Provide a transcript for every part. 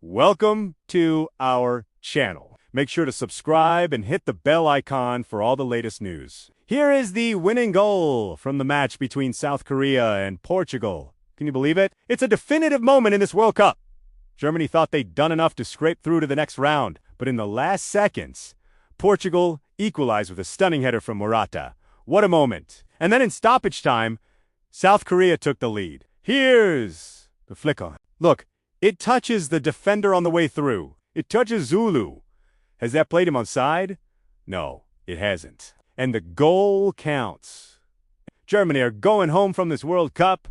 Welcome to our channel. Make sure to subscribe and hit the bell icon for all the latest news. Here is the winning goal from the match between South Korea and Portugal. Can you believe it? It's a definitive moment in this World Cup. Germany thought they'd done enough to scrape through to the next round, but in the last seconds, Portugal equalized with a stunning header from Morata. What a moment. And then in stoppage time, South Korea took the lead. Here's the flick on. Look, it touches the defender on the way through. It touches Zulu. Has that played him onside? No, it hasn't. And the goal counts. Germany are going home from this World Cup.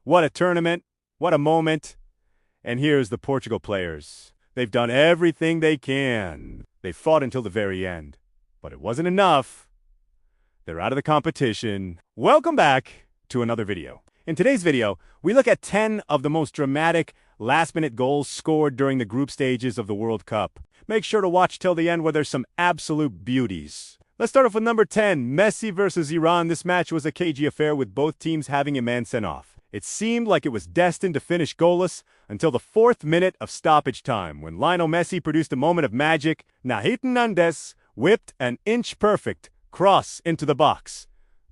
What a tournament. What a moment. And here's the Portugal players. They've done everything they can. They fought until the very end. But it wasn't enough. They're out of the competition. Welcome back to another video. In today's video, we look at 10 of the most dramatic last-minute goals scored during the group stages of the World Cup. Make sure to watch till the end where there's some absolute beauties. Let's start off with number 10, Messi versus Iran. This match was a cagey affair with both teams having a man sent off. It seemed like it was destined to finish goalless until the 4th minute of stoppage time when Lionel Messi produced a moment of magic. Nahit Nandes whipped an inch-perfect cross into the box.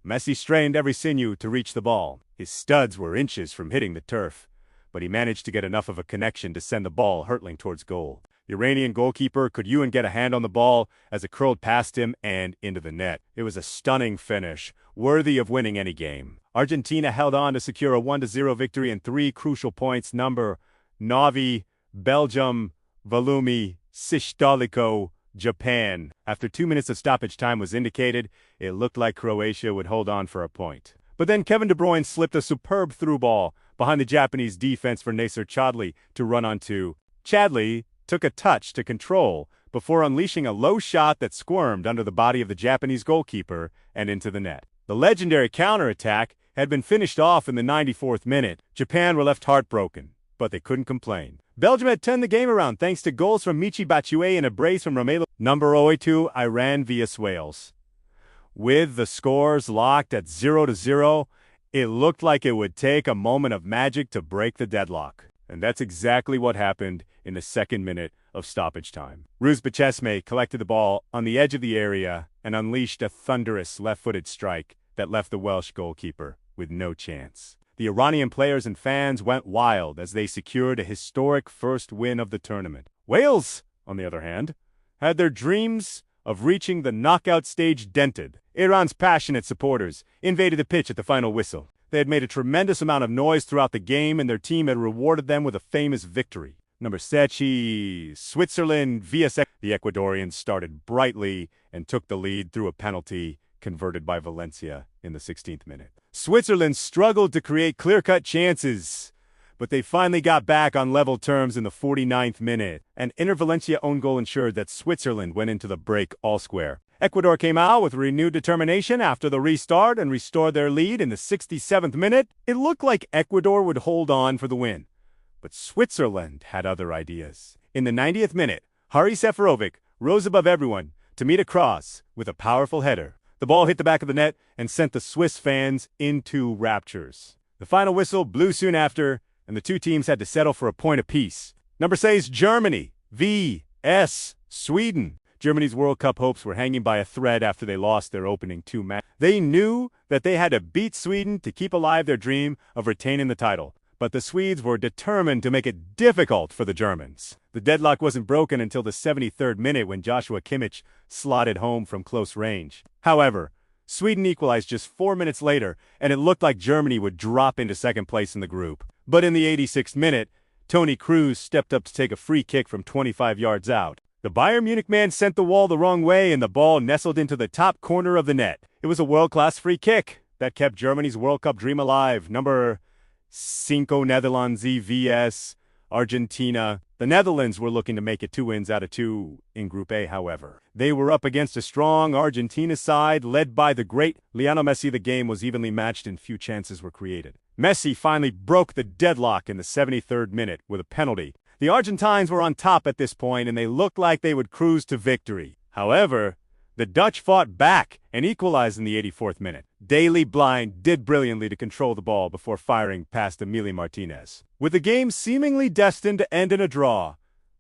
Messi strained every sinew to reach the ball. His studs were inches from hitting the turf, but he managed to get enough of a connection to send the ball hurtling towards goal. The Iranian goalkeeper could even get a hand on the ball as it curled past him and into the net. It was a stunning finish, worthy of winning any game. Argentina held on to secure a 1-0 victory in 3 crucial points. Number 9, Belgium, Volumi, Sistoliko, Japan. After 2 minutes of stoppage time was indicated, it looked like Croatia would hold on for a point. But then Kevin De Bruyne slipped a superb through ball behind the Japanese defense for Nasser Chadli to run onto. Chadli took a touch to control before unleashing a low shot that squirmed under the body of the Japanese goalkeeper and into the net. The legendary counterattack had been finished off in the 94th minute. Japan were left heartbroken, but they couldn't complain. Belgium had turned the game around thanks to goals from Michi Batshuayi and a brace from Romelu. Number 82, Iran vs Wales. With the scores locked at 0-0, it looked like it would take a moment of magic to break the deadlock. And that's exactly what happened in the 2nd minute of stoppage time. Ruz Bachesme collected the ball on the edge of the area and unleashed a thunderous left-footed strike that left the Welsh goalkeeper with no chance. The Iranian players and fans went wild as they secured a historic first win of the tournament. Wales, on the other hand, had their dreams of reaching the knockout stage dented. Iran's passionate supporters invaded the pitch at the final whistle. They had made a tremendous amount of noise throughout the game, and their team had rewarded them with a famous victory. Number 7, Switzerland vs. The Ecuadorians started brightly and took the lead through a penalty converted by Valencia in the 16th minute. Switzerland struggled to create clear-cut chances, but they finally got back on level terms in the 49th minute. An Inter Valencia own goal ensured that Switzerland went into the break all square. Ecuador came out with renewed determination after the restart and restored their lead in the 67th minute. It looked like Ecuador would hold on for the win, but Switzerland had other ideas. In the 90th minute, Hari Seferovic rose above everyone to meet a cross with a powerful header. The ball hit the back of the net and sent the Swiss fans into raptures. The final whistle blew soon after, and the two teams had to settle for a point apiece. Number 6, Germany vs. Sweden. Germany's World Cup hopes were hanging by a thread after they lost their opening 2 matches. They knew that they had to beat Sweden to keep alive their dream of retaining the title, but the Swedes were determined to make it difficult for the Germans. The deadlock wasn't broken until the 73rd minute when Joshua Kimmich slotted home from close range. However, Sweden equalized just 4 minutes later, and it looked like Germany would drop into 2nd place in the group. But in the 86th minute, Toni Kroos stepped up to take a free kick from 25 yards out. The Bayern Munich man sent the wall the wrong way, and the ball nestled into the top corner of the net. It was a world-class free kick that kept Germany's World Cup dream alive. Number 5, Netherlands vs. Argentina. The Netherlands were looking to make it 2 wins out of 2 in Group A, however. They were up against a strong Argentina side led by the great Lionel Messi. The game was evenly matched and few chances were created. Messi finally broke the deadlock in the 73rd minute with a penalty. The Argentines were on top at this point, and they looked like they would cruise to victory. However, the Dutch fought back and equalized in the 84th minute. Daley Blind did brilliantly to control the ball before firing past Emili Martinez. With the game seemingly destined to end in a draw,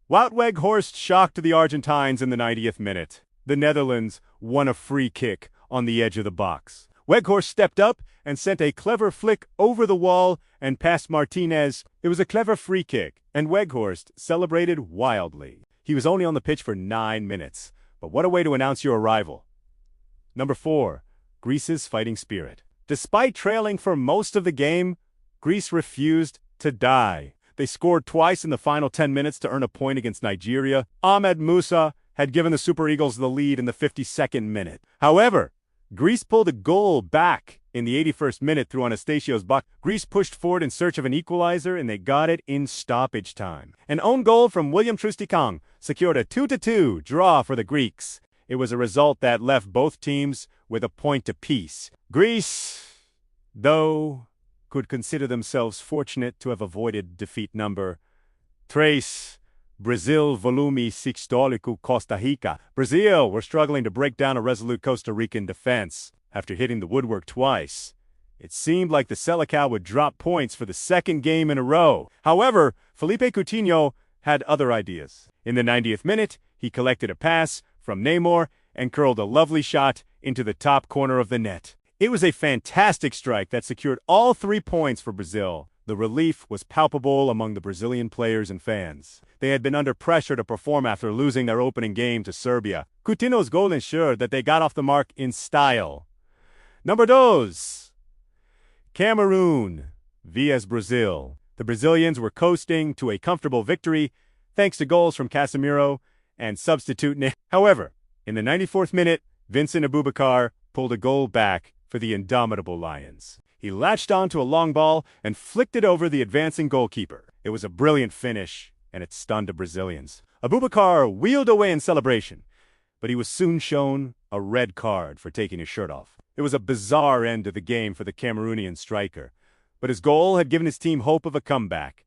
Wout Weghorst shocked the Argentines in the 90th minute. The Netherlands won a free kick on the edge of the box. Weghorst stepped up and sent a clever flick over the wall and past Martinez. It was a clever free kick, and Weghorst celebrated wildly. He was only on the pitch for 9 minutes, but what a way to announce your arrival. Number 4. Greece's fighting spirit. Despite trailing for most of the game, Greece refused to die. They scored twice in the final 10 minutes to earn a point against Nigeria. Ahmed Musa had given the Super Eagles the lead in the 52nd minute. However, Greece pulled a goal back in the 81st minute through Anastasio's buck. Greece pushed forward in search of an equalizer, and they got it in stoppage time. An own goal from William Troost-Ekong secured a 2-2 draw for the Greeks. It was a result that left both teams with a point apiece. Greece, though, could consider themselves fortunate to have avoided defeat number 3. Brazil volumi histórico Costa Rica. Brazil were struggling to break down a resolute Costa Rican defense. After hitting the woodwork twice, it seemed like the Selecao would drop points for the second game in a row. However, Felipe Coutinho had other ideas. In the 90th minute, he collected a pass from Neymar and curled a lovely shot into the top corner of the net. It was a fantastic strike that secured all 3 points for Brazil. The relief was palpable among the Brazilian players and fans. They had been under pressure to perform after losing their opening game to Serbia. Coutinho's goal ensured that they got off the mark in style. Number 2. Cameroon vs Brazil. The Brazilians were coasting to a comfortable victory thanks to goals from Casemiro and substitute Neymar. However, in the 94th minute, Vincent Aboubakar pulled a goal back for the indomitable Lions. He latched onto a long ball and flicked it over the advancing goalkeeper. It was a brilliant finish, and it stunned the Brazilians. Aboubakar wheeled away in celebration, but he was soon shown a red card for taking his shirt off. It was a bizarre end to the game for the Cameroonian striker, but his goal had given his team hope of a comeback.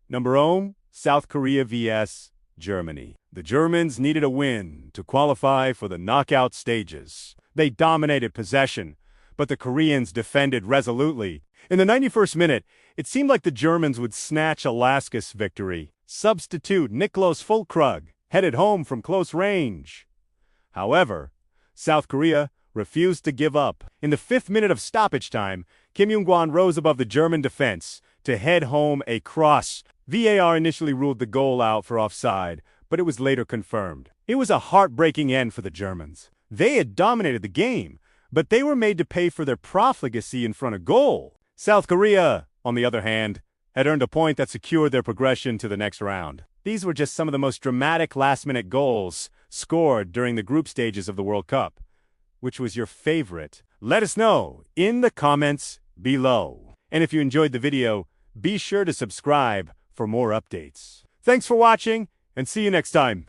Number 1, South Korea vs Germany. The Germans needed a win to qualify for the knockout stages. They dominated possession, but the Koreans defended resolutely. In the 91st minute, it seemed like the Germans would snatch Alaska's victory. Substitute Niklas Füllkrug headed home from close range. However, South Korea refused to give up. In the 5th minute of stoppage time, Kim Young-gwan rose above the German defense to head home a cross. VAR initially ruled the goal out for offside, but it was later confirmed. It was a heartbreaking end for the Germans. They had dominated the game, but they were made to pay for their profligacy in front of goal. South Korea, on the other hand, had earned a point that secured their progression to the next round. These were just some of the most dramatic last-minute goals scored during the group stages of the World Cup. Which was your favorite? Let us know in the comments below. And if you enjoyed the video, be sure to subscribe for more updates. Thanks for watching, and see you next time.